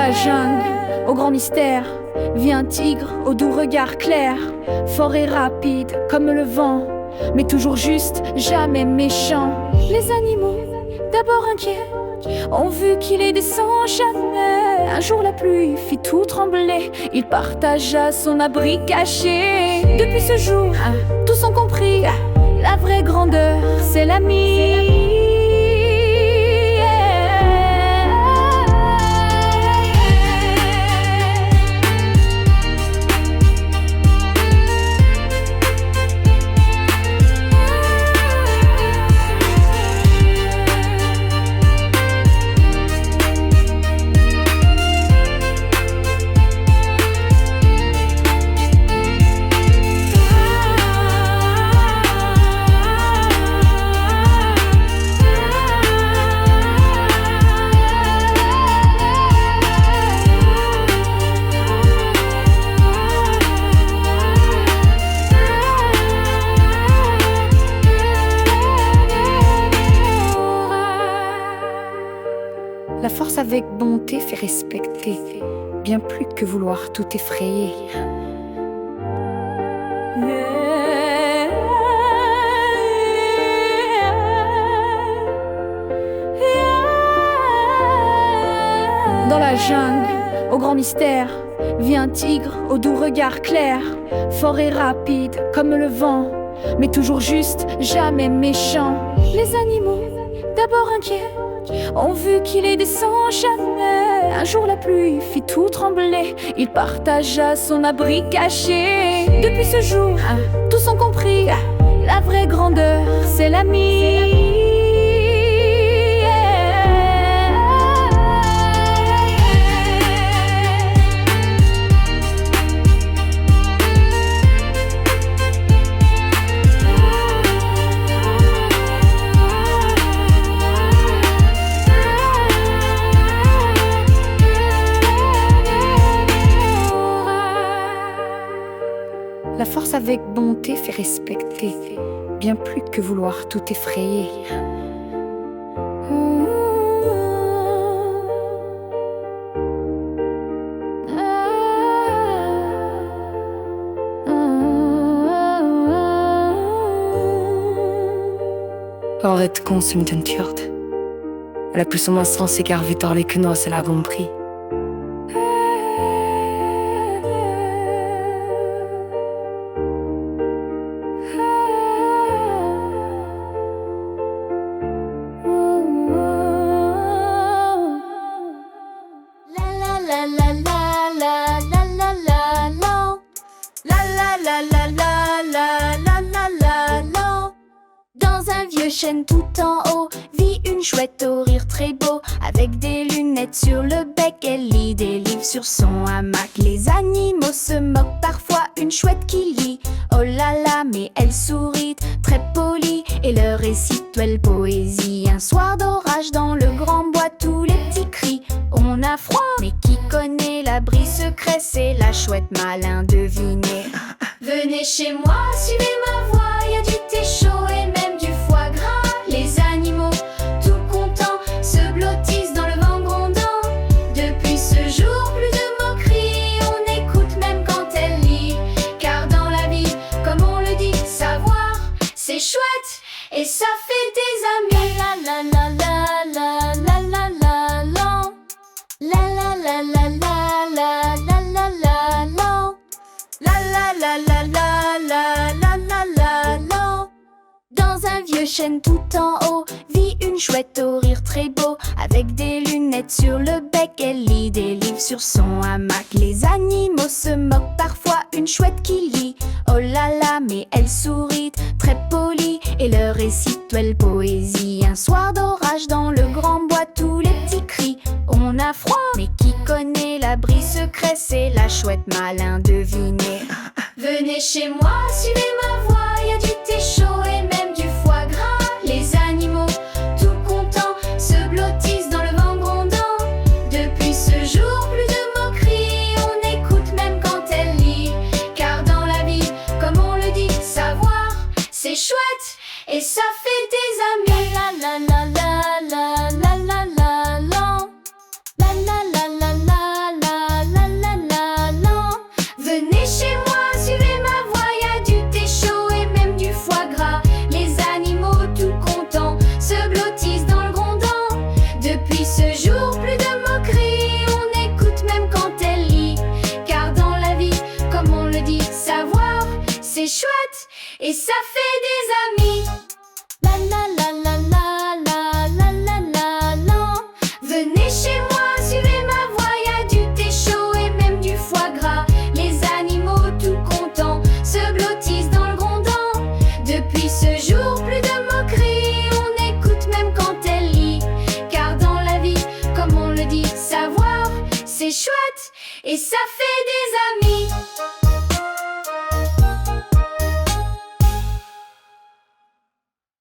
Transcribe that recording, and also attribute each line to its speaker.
Speaker 1: la jungle, au grand mystère, vit un tigre au doux regard clair, fort et rapide comme le vent, mais toujours juste, jamais méchant. Les animaux, d'abord inquiets, ont vu qu'il est descend jamais. Un jour la pluie fit tout trembler, il partagea son abri caché. Depuis ce jour, tous ont compris, la vraie grandeur, c'est l'ami. La force avec bonté fait respecter, bien plus que vouloir tout effrayer. Dans la jungle, au grand mystère, vit un tigre au doux regard clair, fort et rapide comme le vent, mais toujours juste, jamais méchant. Les animaux, d'abord inquiets, ont vu qu'il est descend jamais. Un jour la pluie fit tout trembler, il partagea son abri caché. Depuis ce jour, tous ont compris, la vraie grandeur, c'est l'ami. La force avec bonté fait respecter, bien plus que vouloir tout effrayer.
Speaker 2: Året kom som den tjørte. Eller plutselig man strand sikkert vidt alle kunne se la gompri.
Speaker 3: Dans un vieux chêne tout en haut vit une chouette au rire très beau. Avec des lunettes sur le bec, elle lit des livres sur son hamac. Les animaux se moquent parfois, une chouette qui lit. Oh là là, mais elle sourit, très polie, et leur récite belle poésie. Un soir d'orage dans le grand bois, tous les petits crient on a froid, mais qui connaît l'abri secret? C'est la chouette malin devinez. Venez chez moi, suivez ma voix, y a du thé chaud et même du foie gras. Les animaux, tout contents, se blottissent dans le vent grondant. Depuis ce jour, plus de moquerie, on écoute même quand elle lit. Car dans la vie, comme on le dit, savoir, c'est chouette et ça fait des amis. La la la la la la la la la la la la la la la la la la. La la la la la la la la la la. Dans un vieux chêne tout en haut vit une chouette au rire très beau. Avec des lunettes sur le bec, elle lit des livres sur son hamac. Les animaux se moquent parfois, une chouette qui lit. Oh là là, mais elle sourit, très polie, et leur récite belle poésie. Un soir d'orage dans le grand bois, tous les petits crient on a froid, mais qui connaît l'abri secret? C'est la chouette malin devinez. Venez chez moi, suivez ma voix, y a du thé chaud et même du foie gras. Les animaux, tout contents, se blottissent dans le vent grondant. Depuis ce jour, plus de moquerie, on écoute même quand elle lit. Car dans la vie, comme on le dit, savoir, c'est chouette et ça fait des amis. La la la la la la la la la la la la la la. c'est chouette et ça fait des amis. La la la la